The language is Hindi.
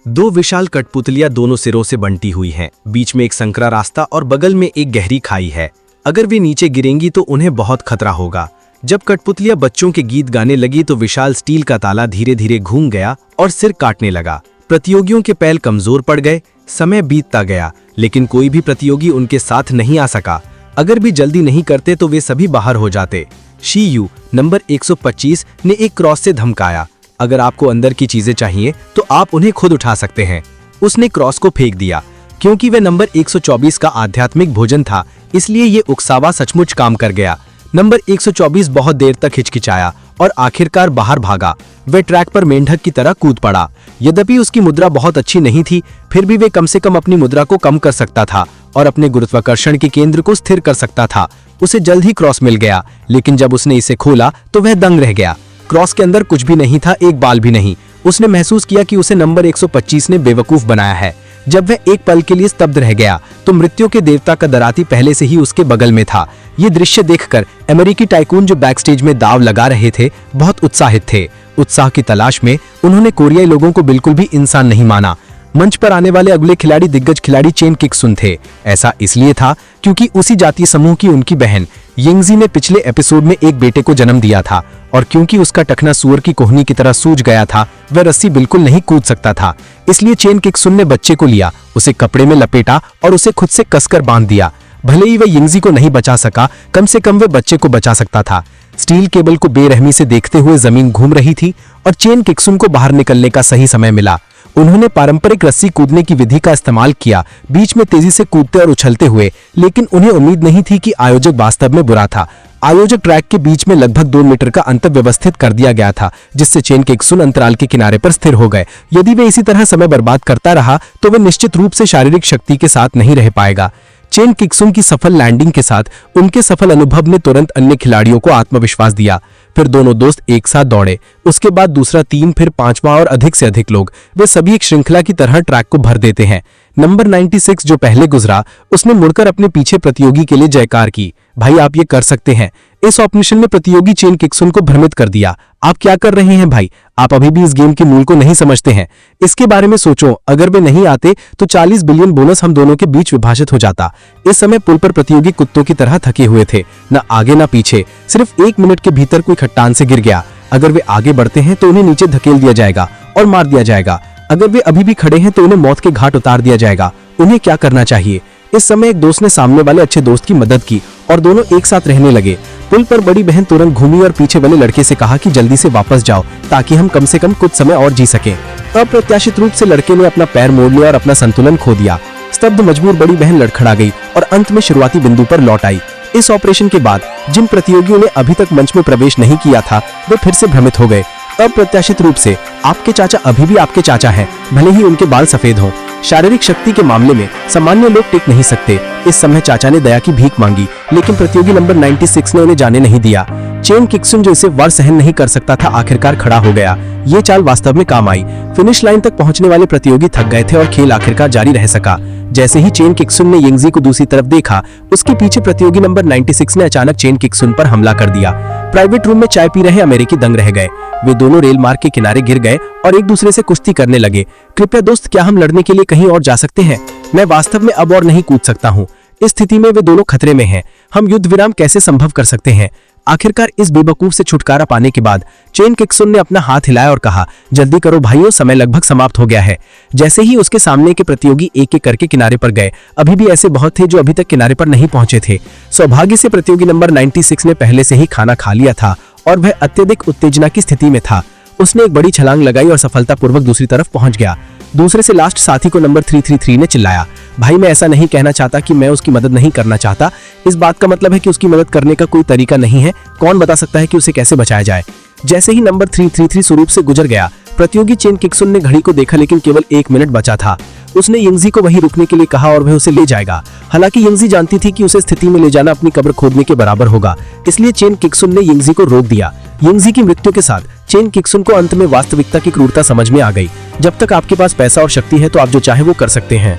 दो विशाल कठपुतलियां दोनों सिरों से बंटी हुई हैं। बीच में एक संकरा रास्ता और बगल में एक गहरी खाई है। अगर वे नीचे गिरेंगी तो उन्हें बहुत खतरा होगा। जब कठपुतलियां बच्चों के गीत गाने लगी तो विशाल स्टील का ताला धीरे धीरे घूम गया और सिर काटने लगा। प्रतियोगियों के पैर कमजोर पड़ गए। समय बीतता गया, लेकिन कोई भी प्रतियोगी उनके साथ नहीं आ सका। अगर भी जल्दी नहीं करते तो वे सभी बाहर हो जाते। शी नंबर 125 ने एक क्रॉस से धमकाया, अगर आपको अंदर की चीजें चाहिए तो आप उन्हें खुद उठा सकते हैं। उसने क्रॉस को फेंक दिया। क्योंकि वह नंबर 124 का आध्यात्मिक भोजन था, इसलिए ये उकसावा सचमुच काम कर गया। नंबर 124 बहुत देर तक हिचकिचाया और आखिरकार बाहर भागा। वह ट्रैक पर मेंढक की तरह कूद पड़ा। यद्यपि उसकी मुद्रा बहुत अच्छी नहीं थी, फिर भी वे कम से कम अपनी मुद्रा को कम कर सकता था और अपने गुरुत्वाकर्षण के केंद्र को स्थिर कर सकता था। उसे जल्द ही क्रॉस मिल गया, लेकिन जब उसने इसे खोला तो वह दंग रह गया। क्रॉस के अंदर कुछ भी नहीं था, एक बाल भी नहीं। उसने महसूस किया कि उसे नंबर 125 ने बेवकूफ बनाया है। जब वह एक पल के लिए स्तब्ध रह गया तो मृत्यु के देवता का दराती पहले से ही उसके बगल में था। ये दृश्य देखकर अमेरिकी टाइकून जो बैकस्टेज में दाव लगा रहे थे बहुत उत्साहित थे। उत्साह की तलाश में उन्होंने कोरियाई लोगों को बिल्कुल भी इंसान नहीं माना। मंच पर आने वाले अगले खिलाड़ी दिग्गज खिलाड़ी चेन किक्सुन थे। ऐसा इसलिए था क्योंकि उसी जातीय समूह की उनकी बहन यिंगजी ने पिछले एपिसोड में एक बेटे को जन्म दिया था, और क्योंकि उसका टखना सुअर की कोहनी की तरह सूज गया था, वह रस्सी बिल्कुल नहीं कूद सकता था। इसलिए चेन किक्सुन ने बच्चे को लिया, उसे कपड़े में लपेटा और उसे खुद से कसकर बांध दिया। भले ही वह यिंगजी को नहीं बचा सका, कम से कम वह बच्चे को बचा सकता था। स्टील केबल को बेरहमी से देखते हुए जमीन घूम रही थी और चेन किक्सुन को बाहर निकलने का सही समय मिला। उन्होंने पारंपरिक रस्सी कूदने की विधि का इस्तेमाल किया, बीच में तेजी से कूदते और उछलते हुए, लेकिन उन्हें उम्मीद नहीं थी कि आयोजक वास्तव में बुरा था। आयोजक ट्रैक के बीच में लगभग 2 मीटर का अंतर व्यवस्थित कर दिया गया था, जिससे चेन किक्सुन अंतराल के किनारे पर स्थिर हो गए। यदि वे इसी तरह समय बर्बाद करता रहा तो वे निश्चित रूप से शारीरिक शक्ति के साथ नहीं रह पाएगा। चेन किक्सुन की सफल लैंडिंग के साथ उनके सफल अनुभव ने तुरंत अन्य खिलाड़ियों को आत्मविश्वास दिया। फिर दोनों दोस्त एक साथ दौड़े, उसके बाद दूसरा, 3, फिर 5वां और अधिक से अधिक लोग। वे सभी एक श्रृंखला की तरह ट्रैक को भर देते हैं। नंबर 96 जो पहले गुजरा, उसने मुड़कर अपने पीछे प्रतियोगी के लिए जयकार की, भाई आप ये कर सकते हैं। इस ऑपरेशन में प्रतियोगी चेन किक्सुन को भ्रमित कर दिया। आप क्या कर रहे हैं भाई, आप अभी भी इस गेम के मूल को नहीं समझते हैं। इसके बारे में सोचो, अगर वे नहीं आते तो 40 बिलियन बोनस हम दोनों के बीच विभाजित हो जाता। इस समय पुल पर प्रतियोगी कुत्तों की तरह थके हुए थे, न आगे न पीछे। सिर्फ 1 मिनट के भीतर कोई खट्टान से गिर गया। अगर वे आगे बढ़ते हैं तो उन्हें नीचे धकेल दिया जाएगा और मार दिया जाएगा। अगर वे अभी भी खड़े हैं तो उन्हें मौत के घाट उतार दिया जाएगा। उन्हें क्या करना चाहिए? इस समय एक दोस्त ने सामने वाले अच्छे दोस्त की मदद की और दोनों एक साथ रहने लगे। पुल पर बड़ी बहन तुरंत घूमी और पीछे वाले लड़के से कहा कि जल्दी से वापस जाओ ताकि हम कम से कम कुछ समय और जी सकें। अप्रत्याशित रूप से लड़के ने अपना पैर मोड़ लिया और अपना संतुलन खो दिया। स्तब्ध मजबूर बड़ी बहन लड़खड़ा गई और अंत में शुरुआती बिंदु पर लौट आई। इस ऑपरेशन के बाद जिन प्रतियोगियों ने अभी तक मंच में प्रवेश नहीं किया था वे फिर से भ्रमित हो गए। अप्रत्याशित रूप से आपके चाचा अभी भी आपके चाचा हैं, भले ही उनके बाल सफेद हों। शारीरिक शक्ति के मामले में सामान्य लोग टिक नहीं सकते। इस समय चाचा ने दया की भीख मांगी, लेकिन प्रतियोगी नंबर 96 ने उन्हें जाने नहीं दिया। चेन किक्सुन जो इसे वार सहन नहीं कर सकता था, आखिरकार खड़ा हो गया। ये चाल वास्तव में काम आई। फिनिश लाइन तक पहुंचने वाले प्रतियोगी थक गए थे और खेल आखिरकार जारी रह सका। जैसे ही चेन किक्सुन ने यिंगजी को दूसरी तरफ देखा, उसके पीछे प्रतियोगी नंबर 96 ने अचानक चेन किक्सुन पर हमला कर दिया। प्राइवेट रूम में चाय पी रहे अमेरिकी दंग रह गए। वे दोनों रेल मार्ग के किनारे गिर गए और एक दूसरे से कुश्ती करने लगे। कृपया दोस्त, क्या हम लड़ने के लिए कहीं और जा सकते हैं? मैं वास्तव में अब और नहीं कूद सकता हूँ। इस स्थिति में वे दोनों खतरे में हैं। हम युद्ध विराम कैसे संभव कर सकते हैं? आखिरकार इस बेवकूफ से छुटकारा पाने के बाद चेन किक्सुन ने अपना हाथ हिलाया और कहा, जल्दी करो भाइयों, समय लगभग समाप्त हो गया है। जैसे ही उसके सामने के प्रतियोगी एक एक करके किनारे पर गए, अभी भी ऐसे बहुत थे जो अभी तक किनारे पर नहीं पहुंचे थे। सौभाग्य से प्रतियोगी नंबर 96 ने पहले से ही खाना खा लिया था और वह अत्यधिक उत्तेजना की स्थिति में था। उसने एक बड़ी छलांग लगाई और सफलतापूर्वक दूसरी तरफ पहुंच गया। दूसरे से लास्ट साथी को नंबर 333 ने चिल्लाया, भाई मैं ऐसा नहीं कहना चाहता कि मैं उसकी मदद नहीं करना चाहता। इस बात का मतलब है कि उसकी मदद करने का कोई तरीका नहीं है। कौन बता सकता है कि उसे कैसे बचाया जाए? जैसे ही नंबर 333 स्वरूप से गुजर गया, प्रतियोगी चेन किक्सुन ने घड़ी को देखा, लेकिन केवल 1 मिनट बचा था। उसने यिंगजी को वहीं रुकने के लिए कहा और वह उसे ले जाएगा। हालांकि यिंगजी जानती थी कि उसे स्थिति में ले जाना अपनी कब्र खोदने के बराबर होगा, इसलिए चेन किक्सुन ने यिंगजी को रोक दिया। यिंगजी की मृत्यु के साथ चेन किक्सुन को अंत में वास्तविकता की क्रूरता समझ में आ गई। जब तक आपके पास पैसा और शक्ति है तो आप जो चाहे वो कर सकते हैं।